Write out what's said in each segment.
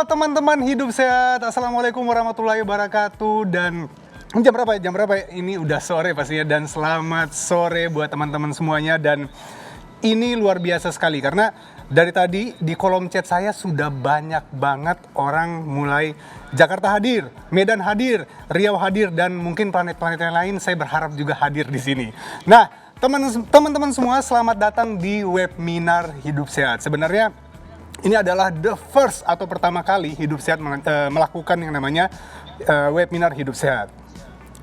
teman-teman hidup sehat. Assalamualaikum warahmatullahi wabarakatuh. Dan jam berapa ya? Jam berapa ya? Ini udah sore pastinya. Dan selamat sore buat teman-teman semuanya. Dan ini luar biasa sekali karena dari tadi di kolom chat saya sudah banyak banget orang mulai Jakarta hadir, Medan hadir, Riau hadir, dan mungkin planet-planet yang lain saya berharap juga hadir di sini. Nah, teman-teman semua selamat datang di webinar Hidup Sehat. Sebenarnya ini adalah the first atau pertama kali Hidup Sehat melakukan yang namanya webinar Hidup Sehat.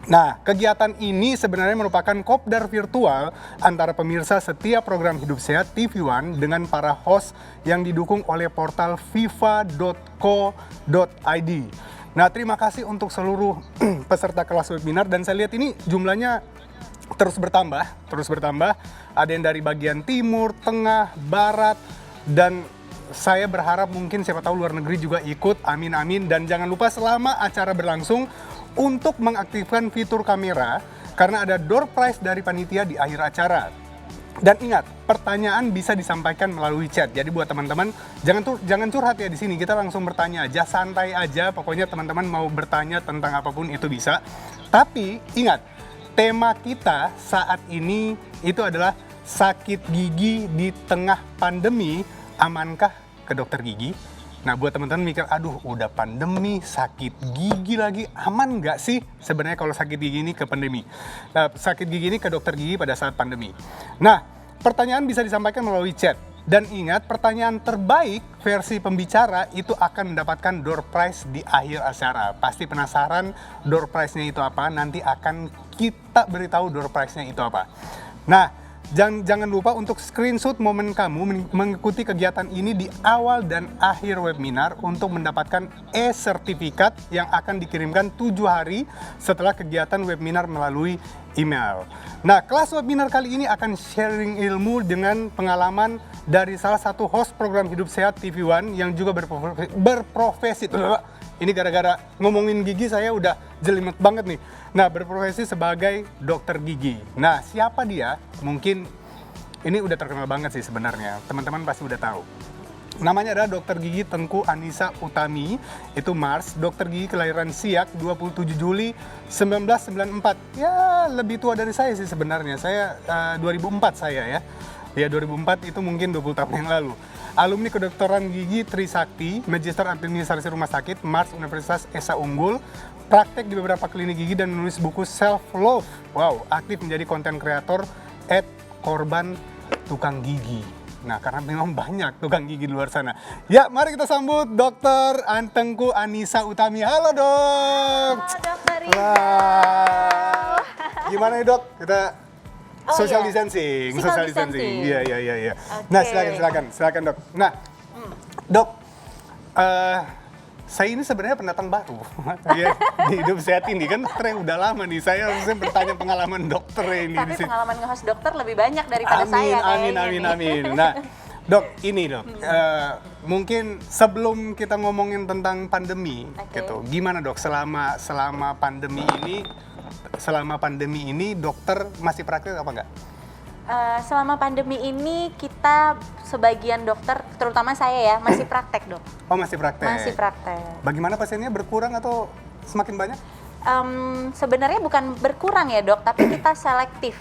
Nah, kegiatan ini sebenarnya merupakan kopdar virtual antara pemirsa setiap program Hidup Sehat TV One dengan para host yang didukung oleh portal viva.co.id. Nah, terima kasih untuk seluruh peserta kelas webinar, dan saya lihat ini jumlahnya terus bertambah. Ada yang dari bagian timur, tengah, barat, dan saya berharap mungkin siapa tahu luar negeri juga ikut, amin. Dan jangan lupa selama acara berlangsung untuk mengaktifkan fitur kamera karena ada door prize dari panitia di akhir acara. Dan ingat, pertanyaan bisa disampaikan melalui chat. Jadi buat teman-teman jangan curhat ya di sini, kita langsung bertanya aja, santai aja. Pokoknya teman-teman mau bertanya tentang apapun itu bisa. Tapi ingat, tema kita saat ini itu adalah sakit gigi di tengah pandemi, amankah ke dokter gigi? Nah, buat teman-teman mikir, aduh udah pandemi, sakit gigi lagi, aman nggak sih sebenarnya kalau sakit gigi ini ke pandemi? Nah, sakit gigi ini ke dokter gigi pada saat pandemi. Nah, pertanyaan bisa disampaikan melalui chat. Dan ingat, pertanyaan terbaik versi pembicara itu akan mendapatkan door prize di akhir acara. Pasti penasaran door prize-nya itu apa? Nanti akan kita beritahu door prize-nya itu apa. Nah, jangan lupa untuk screenshot momen kamu mengikuti kegiatan ini di awal dan akhir webinar untuk mendapatkan e-sertifikat yang akan dikirimkan 7 hari setelah kegiatan webinar melalui email. Nah, kelas webinar kali ini akan sharing ilmu dengan pengalaman dari salah satu host program Hidup Sehat TV One yang juga berprofesi. Ini gara-gara ngomongin gigi saya udah jelimet banget nih. Nah, berprofesi sebagai dokter gigi. Nah, siapa dia? Mungkin ini udah terkenal banget sih sebenarnya. Teman-teman pasti udah tahu. Namanya adalah Dokter Gigi Tengku Anissa Utami. Itu Mars, dokter gigi kelahiran Siak 27 Juli 1994. Ya, lebih tua dari saya sih sebenarnya. Saya 2004 saya ya. Ya, 2004 itu mungkin 20 tahun yang lalu. Alumni kedokteran gigi Trisakti, Magister Administrasi Rumah Sakit, Mars Universitas Esa Unggul, praktek di beberapa klinik gigi dan menulis buku Self Love. Wow, aktif menjadi konten kreator @korban tukang gigi. Nah, karena memang banyak tukang gigi di luar sana. Ya, mari kita sambut Dr. Tengku Anissa Utami. Halo, Dok. Halo, Dokter Rizal. Wah. Gimana nih, Dok? Kita social iya. distancing. Physical distancing. Iya. Okay. Nah, silakan, Dok. Nah, Dok, saya ini sebenarnya pendatang baru ya, di Hidup Sehat ini kan dokter yang udah lama nih. Saya harusnya bertanya pengalaman dokter ini. Tapi pengalaman nge-host dokter lebih banyak daripada saya kayaknya. Amin. Nah, Dok, ini Dok, mungkin sebelum kita ngomongin tentang pandemi, gitu, gimana Dok selama pandemi ini dokter masih praktek apa enggak? Selama pandemi ini kita sebagian dokter, terutama saya ya, masih praktek, Dok. Oh, masih praktek? Masih praktek. Bagaimana pasiennya, berkurang atau semakin banyak? Sebenarnya bukan berkurang ya, Dok, tapi kita selektif.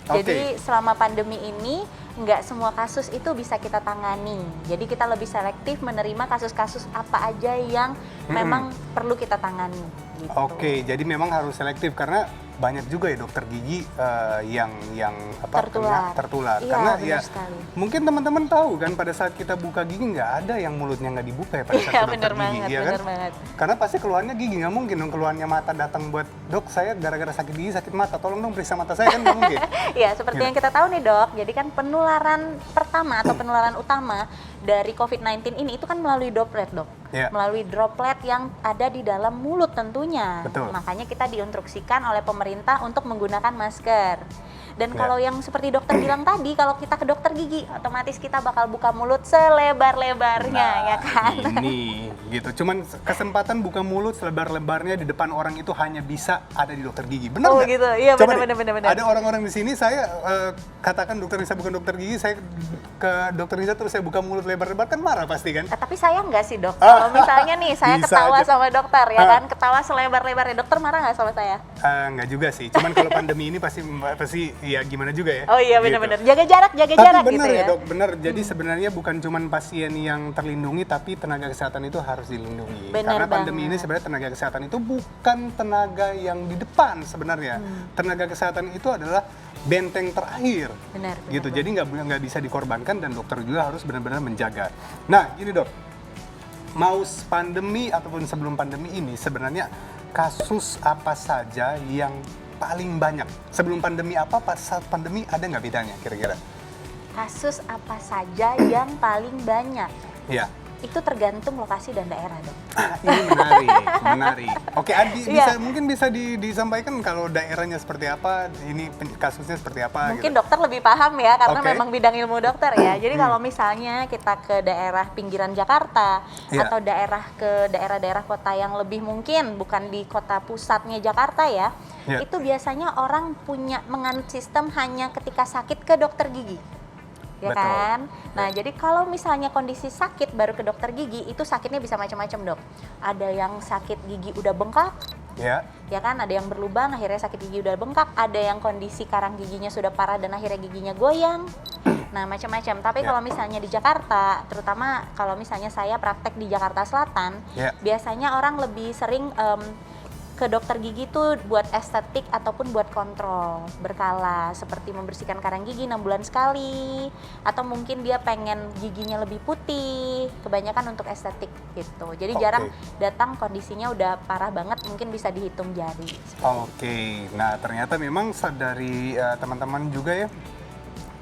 Jadi selama pandemi ini nggak semua kasus itu bisa kita tangani. Jadi kita lebih selektif menerima kasus-kasus apa aja yang memang perlu kita tangani. Gitu. Oke, jadi memang harus selektif karena banyak juga ya dokter gigi yang tertular. Iya, Karena ya sekali. Mungkin teman-teman tahu kan pada saat kita buka gigi nggak ada yang mulutnya nggak dibuka ya pada saat dokter gigi, ya kan? Banget. Karena pasti keluarnya gigi, nggak mungkin dong keluarnya mata datang buat dok saya gara-gara sakit gigi, sakit mata, tolong dong periksa mata saya, kan nggak mungkin. Ya, seperti yang kita tahu nih, Dok. Jadi kan penularan pertama atau penularan utama dari COVID-19 ini itu kan melalui droplet, Dok. Yeah. Melalui droplet yang ada di dalam mulut tentunya. Betul. Makanya kita diinstruksikan oleh pemerintah untuk menggunakan masker. Dan kalau yang seperti dokter bilang tadi, kalau kita ke dokter dokter gigi, otomatis kita bakal buka mulut selebar-lebarnya, ya kan? Ini gitu. Cuman kesempatan buka mulut selebar-lebarnya di depan orang itu hanya bisa ada di dokter gigi. Benar Oh nggak? gitu, iya Coba benar. deh, ada orang-orang di sini, saya katakan dokter Nisa bukan dokter gigi, saya ke dokter Nisa terus saya buka mulut lebar-lebar, kan marah pasti kan? Tapi saya nggak sih dok, kalau misalnya nih saya Bisa ketawa aja. sama dokter ya kan, ketawa selebar-lebarnya, dokter marah nggak sama saya? Nggak juga sih, cuman kalau pandemi ini pasti ya gimana juga ya. Oh iya Gitu. benar-benar, jaga jarak Tapi gitu benar ya. ya dok, benar. Jadi sebenarnya bukan cuman pasien yang terlindungi, tapi tenaga kesehatan itu harus dilindungi. Benar Karena pandemi banget. ini sebenarnya tenaga kesehatan itu bukan tenaga yang di depan sebenarnya. Tenaga kesehatan itu adalah benteng terakhir. Benar. Gitu. Jadi nggak bisa dikorbankan dan dokter juga harus benar-benar menjaga. Nah, ini dok, mau pandemi ataupun sebelum pandemi ini sebenarnya kasus apa saja yang paling banyak? Sebelum pandemi apa, pas saat pandemi ada nggak bedanya kira-kira? Kasus apa saja yang paling banyak? Iya. Itu tergantung lokasi dan daerah dok. Ini menarik. Oke, Adi, Iya. mungkin bisa disampaikan kalau daerahnya seperti apa, ini kasusnya seperti apa? Mungkin gitu. dokter lebih paham ya, karena Oke. memang bidang ilmu dokter ya. Jadi kalau misalnya kita ke daerah pinggiran Jakarta Iya. atau ke daerah-daerah kota yang lebih mungkin bukan di kota pusatnya Jakarta ya, Iya. itu biasanya orang punya menganut sistem hanya ketika sakit ke dokter gigi. Ya Betul. kan? Nah, jadi kalau misalnya kondisi sakit baru ke dokter gigi, itu sakitnya bisa macam-macam, Dok. Ada yang sakit gigi udah bengkak, Ya. ya kan, ada yang berlubang akhirnya sakit gigi udah bengkak, ada yang kondisi karang giginya sudah parah dan akhirnya giginya goyang. Nah, macam-macam. Tapi Ya. kalau misalnya di Jakarta, terutama kalau misalnya saya praktek di Jakarta Selatan, Ya. biasanya orang lebih sering ke dokter gigi tuh buat estetik ataupun buat kontrol berkala, seperti membersihkan karang gigi 6 bulan sekali, atau mungkin dia pengen giginya lebih putih, kebanyakan untuk estetik gitu. Jadi Oke. jarang datang kondisinya udah parah banget, mungkin bisa dihitung jari. Oke. Nah, ternyata memang dari teman-teman juga ya,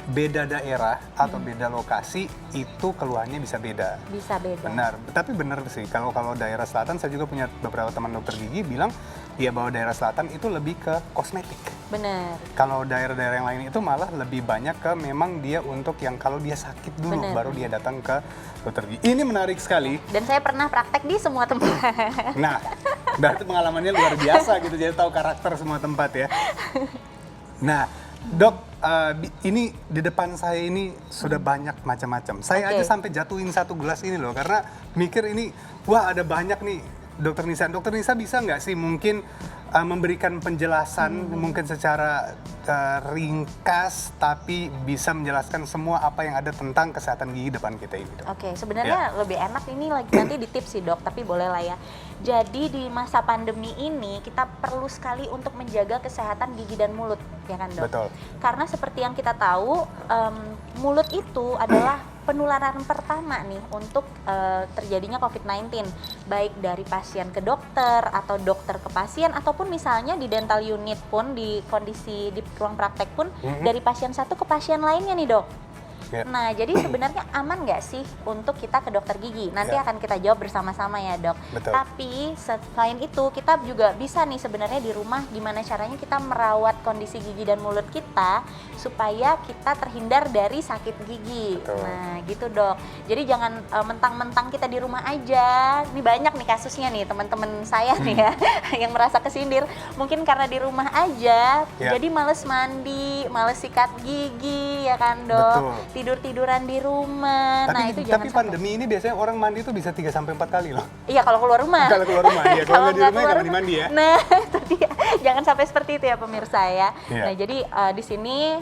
beda daerah atau beda lokasi itu keluhannya bisa beda. Bisa beda. Benar, tapi benar sih kalau daerah selatan, saya juga punya beberapa teman dokter gigi bilang ya bahwa daerah selatan itu lebih ke kosmetik. Bener. Kalau daerah-daerah yang lain itu malah lebih banyak ke memang dia untuk yang kalau dia sakit dulu Bener. baru dia datang ke dokter gigi. Ini menarik sekali. Dan saya pernah praktek di semua tempat. Nah, berarti pengalamannya luar biasa gitu, jadi tahu karakter semua tempat ya. Nah, dok, ini di depan saya ini sudah banyak macam-macam. Saya Oke. aja sampai jatuhin satu gelas ini loh, karena mikir ini, wah ada banyak nih, dokter Nisa. Dokter Nisa bisa nggak sih mungkin memberikan penjelasan mungkin secara ringkas, tapi bisa menjelaskan semua apa yang ada tentang kesehatan gigi depan kita ini, dok? Oke, sebenarnya lebih enak ini lagi nanti di tips sih dok, tapi boleh lah ya. Jadi di masa pandemi ini kita perlu sekali untuk menjaga kesehatan gigi dan mulut, ya kan dok? Betul. Karena seperti yang kita tahu, mulut itu adalah penularan pertama nih untuk terjadinya COVID-19, baik dari pasien ke dokter atau dokter ke pasien, ataupun misalnya di dental unit pun, di kondisi di ruang praktek pun, dari pasien satu ke pasien lainnya nih dok. Ya. Nah, jadi sebenarnya aman nggak sih untuk kita ke dokter gigi? Nanti Ya. akan kita jawab bersama-sama ya dok. Betul. Tapi selain itu kita juga bisa nih sebenarnya di rumah gimana caranya kita merawat kondisi gigi dan mulut kita supaya kita terhindar dari sakit gigi. Betul. Nah, gitu dok. Jadi jangan mentang-mentang kita di rumah aja. Ini banyak nih kasusnya nih teman-teman saya nih ya yang merasa kesindir. Mungkin karena di rumah aja, Ya. jadi males mandi, males sikat gigi, ya kan dok. Betul. Tidur-tiduran di rumah. Nah, itu jangan Tapi sampai. pandemi ini biasanya orang mandi itu bisa 3-4 kali loh. Iya, kalau keluar rumah. Kalau keluar rumah, iya. Kalau nggak di nggak rumah, ya nggak mandi-mandi ya. Nah, itu dia. Jangan sampai seperti itu ya pemirsa ya. Iya. Nah, jadi di sini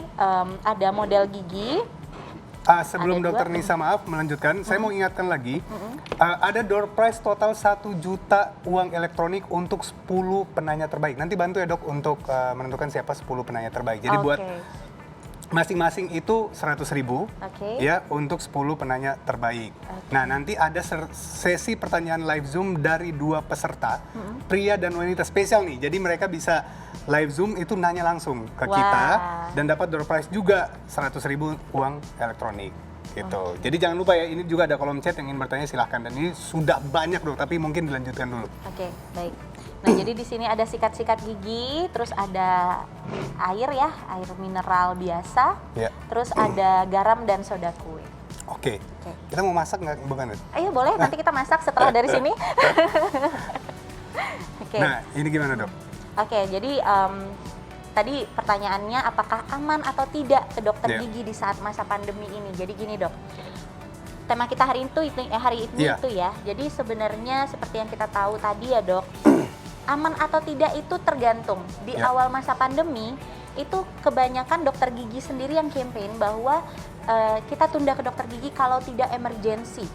ada model gigi. Sebelum Ada dua. dokter Nisa maaf melanjutkan, saya mau ingatkan lagi, ada door prize total 1 juta uang elektronik untuk 10 penanya terbaik. Nanti bantu ya dok untuk menentukan siapa 10 penanya terbaik. Jadi buat masing-masing itu 100.000 Oke. ya untuk 10 penanya terbaik. Nah, nanti ada sesi pertanyaan live Zoom dari 2 peserta, pria dan wanita spesial nih. Jadi mereka bisa live Zoom itu nanya langsung ke Wah. kita dan dapat door prize juga 100.000 uang elektronik gitu. Jadi jangan lupa ya, ini juga ada kolom chat yang ingin bertanya silahkan. Dan ini sudah banyak dok, tapi mungkin dilanjutkan dulu. Oke, baik. Nah, jadi di sini ada sikat-sikat gigi, terus ada air ya, air mineral biasa, Ya. terus ada garam dan soda kue. Oke. Oke. Kita mau masak nggak, bukan? Ayo boleh, nanti kita masak setelah dari sini. Oke. Nah, ini gimana, Dok? Oke, jadi tadi pertanyaannya apakah aman atau tidak ke dokter Iya. gigi di saat masa pandemi ini. Jadi gini, Dok. Tema kita hari ini Iya. itu ya. Jadi sebenarnya seperti yang kita tahu tadi ya, Dok. Aman atau tidak itu tergantung. Di Ya. awal masa pandemi itu kebanyakan dokter gigi sendiri yang campaign bahwa kita tunda ke dokter gigi kalau tidak emergensi.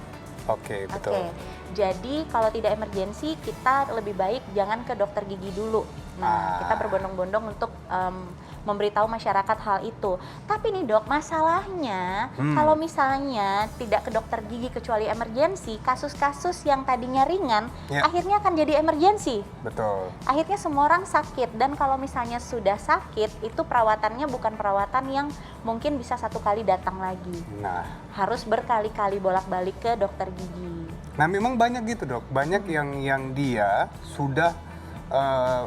Oke, betul. Oke, jadi kalau tidak emergensi kita lebih baik jangan ke dokter gigi dulu. Nah, kita berbondong-bondong untuk memberitahu masyarakat hal itu. Tapi nih Dok, masalahnya kalau misalnya tidak ke dokter gigi kecuali emergensi, kasus-kasus yang tadinya ringan Ya. akhirnya akan jadi emergensi. Betul. Akhirnya semua orang sakit, dan kalau misalnya sudah sakit itu perawatannya bukan perawatan yang mungkin bisa satu kali datang lagi. Nah, Harus berkali-kali bolak-balik ke dokter gigi. nah memang banyak gitu, Dok. Banyak yang dia sudah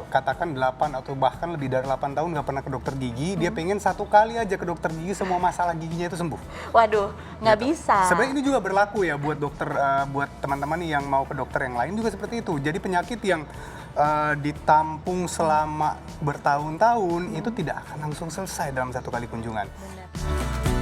katakan 8 atau bahkan lebih dari 8 tahun nggak pernah ke dokter gigi, dia pengen satu kali aja ke dokter gigi semua masalah giginya itu sembuh. Waduh, nggak Gitu. bisa. Sebenarnya ini juga berlaku ya buat dokter, buat teman-teman yang mau ke dokter yang lain juga seperti itu. Jadi penyakit yang ditampung selama bertahun-tahun itu tidak akan langsung selesai dalam satu kali kunjungan. Benar.